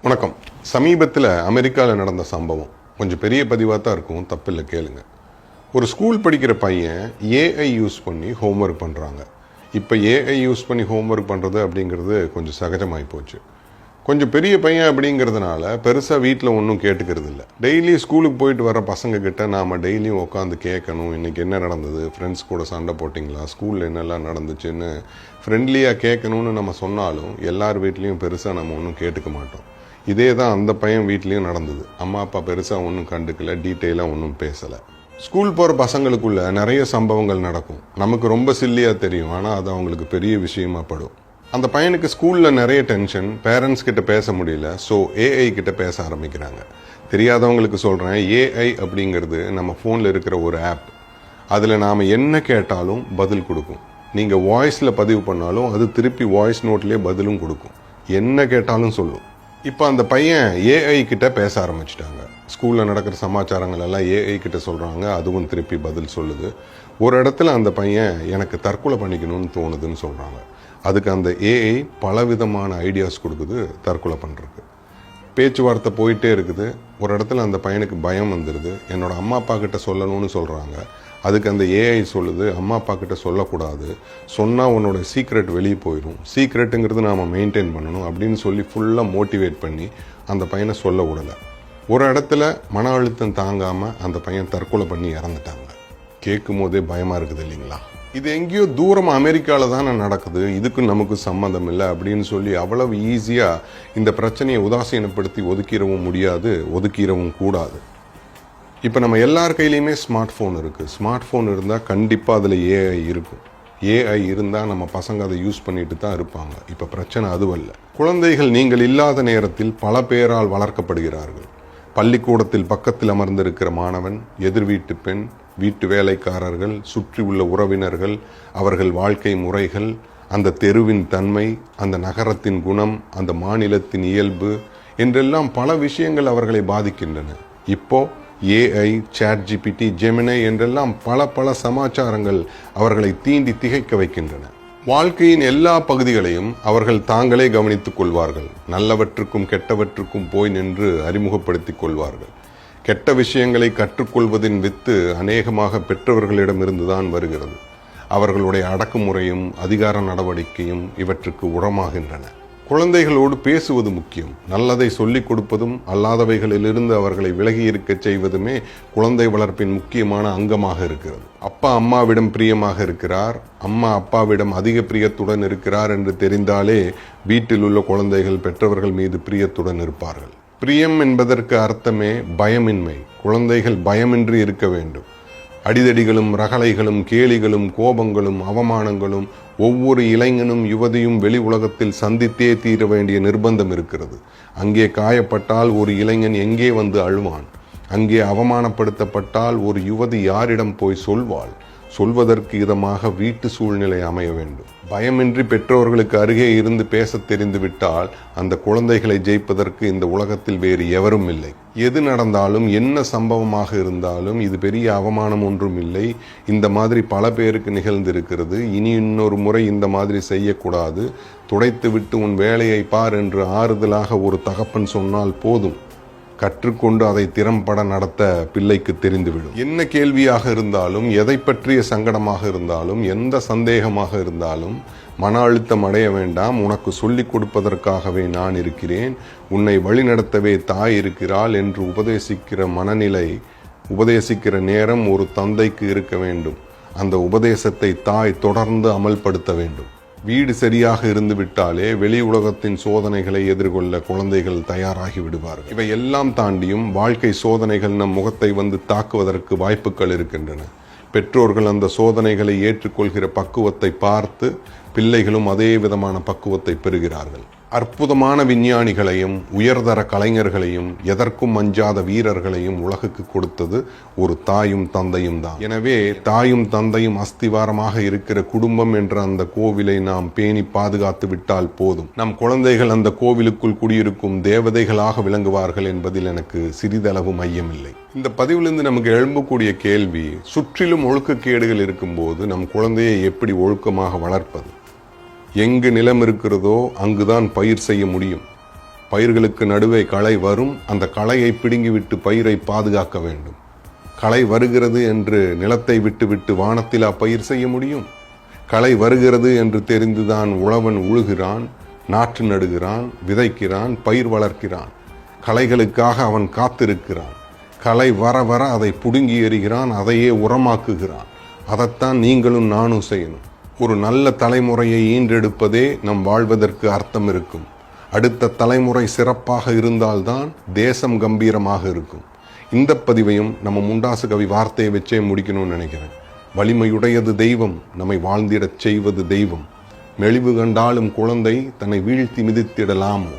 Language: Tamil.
வணக்கம். சமீபத்தில் அமெரிக்காவில் நடந்த சம்பவம் கொஞ்சம் பெரிய பதிவாக தான் இருக்கும், தப்பில்லை கேளுங்க. ஒரு ஸ்கூல் படிக்கிற பையன் ஏஐ யூஸ் பண்ணி ஹோம்ஒர்க் பண்ணுறாங்க. இப்போ ஏஐ யூஸ் பண்ணி ஹோம்ஒர்க் பண்ணுறது அப்படிங்கிறது கொஞ்சம் சகஜமாகி போச்சு. கொஞ்சம் பெரிய பையன் அப்படிங்கிறதுனால பெருசாக வீட்டில் ஒன்றும் கேட்டுக்கிறது இல்லை. டெய்லி ஸ்கூலுக்கு போயிட்டு வர பசங்கக்கிட்ட நாம் டெய்லியும் உட்காந்து கேட்கணும், இன்றைக்கி என்ன நடந்தது, ஃப்ரெண்ட்ஸ் கூட சண்டை போட்டிங்களா, ஸ்கூலில் என்னெல்லாம் நடந்துச்சுன்னு ஃப்ரெண்ட்லியாக கேட்கணும்னு நம்ம சொன்னாலும் எல்லார் வீட்லேயும் பெருசாக நம்ம ஒன்றும் கேட்டுக்க மாட்டோம். இதே தான் அந்த பையன் வீட்லேயும் நடந்தது. அம்மா அப்பா பெருசாக ஒன்றும் கண்டுக்கல, டீட்டெயிலாக ஒன்றும் பேசலை. ஸ்கூல் போகிற பசங்களுக்குள்ள நிறைய சம்பவங்கள் நடக்கும். நமக்கு ரொம்ப சில்லியாக தெரியும், ஆனால் அது அவங்களுக்கு பெரிய விஷயமா படும். அந்த பையனுக்கு ஸ்கூலில் நிறைய டென்ஷன், பேரண்ட்ஸ் கிட்ட பேச முடியல. ஸோ ஏஐ கிட்ட பேச ஆரம்பிக்கிறாங்க. தெரியாதவங்களுக்கு சொல்கிறேன், ஏஐ அப்படிங்கிறது நம்ம ஃபோனில் இருக்கிற ஒரு ஆப். அதில் நாம் என்ன கேட்டாலும் பதில் கொடுக்கும். நீங்கள் வாய்ஸில் பதிவு பண்ணாலும் அது திருப்பி வாய்ஸ் நோட்லேயே பதிலும் கொடுக்கும். என்ன கேட்டாலும் சொல்லும். இப்போ அந்த பையன் ஏஐ கிட்ட பேச ஆரம்பிச்சிட்டாங்க. ஸ்கூலில் நடக்கிற சமாச்சாரங்கள் எல்லாம் ஏஐ கிட்ட சொல்கிறாங்க, அதுவும் திருப்பி பதில் சொல்லுது. ஒரு இடத்துல அந்த பையன் எனக்கு தற்கொலை பண்ணிக்கணும்னு தோணுதுன்னு சொல்கிறாங்க. அதுக்கு அந்த ஏஐ பலவிதமான ஐடியாஸ் கொடுக்குது தற்கொலை பண்ணுறதுக்கு. பேச்சுவார்த்தை போயிட்டே இருக்குது. ஒரு இடத்துல அந்த பையனுக்கு பயம் வந்துடுது. என்னோட அம்மா அப்பா கிட்ட சொல்லணும்னு சொல்கிறாங்க. அதுக்கு அந்த ஏஐ சொல்லுது, அம்மா அப்பா கிட்ட சொல்லக்கூடாது, சொன்னால் உன்னோட சீக்ரெட் வெளியே போயிடும், சீக்ரெட்டுங்கிறது நாம் மெயின்டைன் பண்ணணும் அப்படின்னு சொல்லி ஃபுல்லாக மோட்டிவேட் பண்ணி அந்த பையனை சொல்ல விடலை. ஒரு இடத்துல மன அழுத்தம் தாங்காமல் அந்த பையன் தற்கொலை பண்ணி இறந்துட்டாங்க. கேட்கும் போதே பயமாக இருக்குது இல்லைங்களா? இது எங்கேயோ தூரமாக அமெரிக்காவில் தானே நடக்குது, இதுக்கு நமக்கு சம்மந்தம் இல்லை அப்படின்னு சொல்லி அவ்வளவு ஈஸியாக இந்த பிரச்சனையை உதாசீனப்படுத்தி ஒதுக்கிடவும் முடியாது, ஒதுக்கிடவும் கூடாது. இப்போ நம்ம எல்லார் கையிலையுமே ஸ்மார்ட் ஃபோன் இருக்குது. ஸ்மார்ட் ஃபோன் இருந்தால் கண்டிப்பாக அதில் ஏஐ இருக்கும். ஏஐ இருந்தால் நம்ம பசங்க அதை யூஸ் பண்ணிட்டு தான் இருப்பாங்க. இப்போ பிரச்சனை அதுவல்ல. குழந்தைகள் நீங்கள் இல்லாத நேரத்தில் பல பேரால் வளர்க்கப்படுகிறார்கள். பள்ளிக்கூடத்தில் பக்கத்தில் அமர்ந்திருக்கிற மாணவன், எதிர் வீட்டு பெண், வீட்டு வேலைக்காரர்கள், சுற்றி உள்ள உறவினர்கள், அவர்கள் வாழ்க்கை முறைகள், அந்த தெருவின் தன்மை, அந்த நகரத்தின் குணம், அந்த மாநிலத்தின் இயல்பு என்றெல்லாம் பல விஷயங்கள் அவர்களை பாதிக்கின்றன. இப்போ ஏஐ, சாட்ஜிபிடி, ஜெமினை என்றெல்லாம் பல சமாச்சாரங்கள் அவர்களை தீண்டி திகைக்க வைக்கின்றன. வாழ்க்கையின் எல்லா பகுதிகளையும் அவர்கள் தாங்களே கவனித்துக் கொள்வார்கள். நல்லவற்றுக்கும் கெட்டவற்றுக்கும் போய் நின்று அறிமுகப்படுத்திக் கொள்வார்கள். கெட்ட விஷயங்களை கற்றுக்கொள்வதின் வித்து அநேகமாக பெற்றவர்களிடமிருந்துதான் வருகிறது. அவர்களுடைய அடக்குமுறையும் அதிகார நடவடிக்கையும் இவற்றுக்கு உரமாகின்றன. குழந்தைகளோடு பேசுவது முக்கியம். நல்லதை சொல்லிக் கொடுப்பதும் அல்லாதவைகளிலிருந்து அவர்களை விலகி இருக்க செய்வதுமே குழந்தை வளர்ப்பின் முக்கியமான அங்கமாக இருக்கிறது. அப்பா அம்மாவிடம் பிரியமாக இருக்கிறார், அம்மா அப்பாவிடம் அதிக பிரியத்துடன் இருக்கிறார் என்று தெரிந்தாலே வீட்டில் உள்ள குழந்தைகள் பெற்றவர்கள் மீது பிரியத்துடன் இருப்பார்கள். பிரியம் என்பதற்கு அர்த்தமே பயமின்மை. குழந்தைகள் பயமின்றி இருக்க வேண்டும். அடிதடிகளும் ரகளைகளும் கேலிகளும் கோபங்களும் அவமானங்களும் ஒவ்வொரு இளைஞனும் யுவதியும் வெளி உலகத்தில் சந்தித்தே தீர வேண்டிய நிர்பந்தம் இருக்கிறது. அங்கே காயப்பட்டால் ஒரு இளைஞன் எங்கே வந்து அழுவான்? அங்கே அவமானப்படுத்தப்பட்டால் ஒரு யுவதி யாரிடம் போய் சொல்வாள்? சொல்வதற்கு இதமாக வீட்டு சூழ்நிலை அமைய வேண்டும். பயமின்றி பெற்றோர்களுக்கு அருகே இருந்து பேச தெரிந்து விட்டால் அந்த குழந்தைகளை ஜெயிப்பதற்கு இந்த உலகத்தில் வேறு எவரும் இல்லை. எது நடந்தாலும், என்ன சம்பவமாக இருந்தாலும் இது பெரிய அவமானம் ஒன்றும் இல்லை. இந்த மாதிரி பல பேருக்கு நிகழ்ந்திருக்கிறது. இனி இன்னொரு முறை இந்த மாதிரி செய்யக்கூடாது, துடைத்து விட்டு உன் வேலையை பார் என்று ஆறுதலாக ஒரு தகப்பன் சொன்னால் போதும். கற்றுக்கொண்டு அதை திறம்பட நடத்த பிள்ளைக்கு தெரிந்துவிடும். என்ன கேள்வியாக இருந்தாலும், எதை பற்றிய சங்கடமாக இருந்தாலும், எந்த சந்தேகமாக இருந்தாலும் மன அழுத்தம் அடைய வேண்டாம். உனக்கு சொல்லிக் கொடுப்பதற்காகவே நான் இருக்கிறேன், உன்னை வழிநடத்தவே தாய் இருக்கிறாள் என்று உபதேசிக்கிற மனநிலை, உபதேசிக்கிற நேரம் ஒரு தந்தைக்கு இருக்க வேண்டும். அந்த உபதேசத்தை தாய் தொடர்ந்து அமல்படுத்த வேண்டும். வீடு சரியாக இருந்து விட்டாலே வெளி உலகத்தின் சோதனைகளை எதிர்கொள்ள குழந்தைகள் தயாராகி விடுவார்கள். இவை எல்லாம் தாண்டியும் வாழ்க்கை சோதனைகள் நம் முகத்தை வந்து தாக்குவதற்கு வாய்ப்புகள் இருக்கின்றன. பெற்றோர்கள் அந்த சோதனைகளை ஏற்றுக்கொள்கிற பக்குவத்தை பார்த்து பிள்ளைகளும் அதே விதமான பக்குவத்தை பெறுகிறார்கள். அற்புதமான விஞ்ஞானிகளையும் உயர்தர கலைஞர்களையும் எதற்கும் அஞ்சாத வீரர்களையும் உலகுக்கு கொடுத்தது ஒரு தாயும் தந்தையும் தான். எனவே தாயும் தந்தையும் அஸ்திவாரமாக இருக்கிற குடும்பம் என்ற அந்த கோவிலை நாம் பேணி பாதுகாத்து விட்டால் போதும். நம் குழந்தைகள் அந்த கோவிலுக்குள் குடியிருக்கும் தேவதைகளாக விளங்குவார்கள் என்பதில் எனக்கு சிறிதளவு மையமில்லை. இந்த பதிவிலிருந்து நமக்கு எழும்பக்கூடிய கேள்வி, சுற்றிலும் ஒழுக்கக்கேடுகள் இருக்கும்போது நம் குழந்தையை எப்படி ஒழுக்கமாக வளர்ப்பது? எங்கு நிலம் இருக்கிறதோ அங்குதான் பயிர் செய்ய முடியும். பயிர்களுக்கு நடுவே களை வரும், அந்த களையை பிடுங்கிவிட்டு பயிரை பாதுகாக்க வேண்டும். களை வருகிறது என்று நிலத்தை விட்டுவிட்டு வானத்திலா பயிர் செய்ய முடியும்? களை வருகிறது என்று தெரிந்துதான் உழவன் உழுகிறான், நாற்று நடுகிறான், விதைக்கிறான், பயிர் வளர்க்கிறான். களைகளுக்காக அவன் காத்திருக்கிறான். களை வர வர அதை புடுங்கி எறிகிறான், அதையே உரமாக்குகிறான். அதைத்தான் நீங்களும் நானும் செய்யணும். ஒரு நல்ல தலைமுறையை ஈன்றெடுப்பதே நம் வாழ்வதற்கு அர்த்தம் இருக்கும். அடுத்த தலைமுறை சிறப்பாக இருந்தால்தான் தேசம் கம்பீரமாக இருக்கும். இந்த பதிவையும் நம்ம முண்டாசு கவி வார்த்தையை வச்சே முடிக்கணும்னு நினைக்கிறேன். வலிமையுடையது தெய்வம், நம்மை வாழ்ந்திடச் செய்வது தெய்வம். மெலிவு கண்டாலும் குழந்தை தன்னை வீழ்த்தி மிதித்திடலாமோ?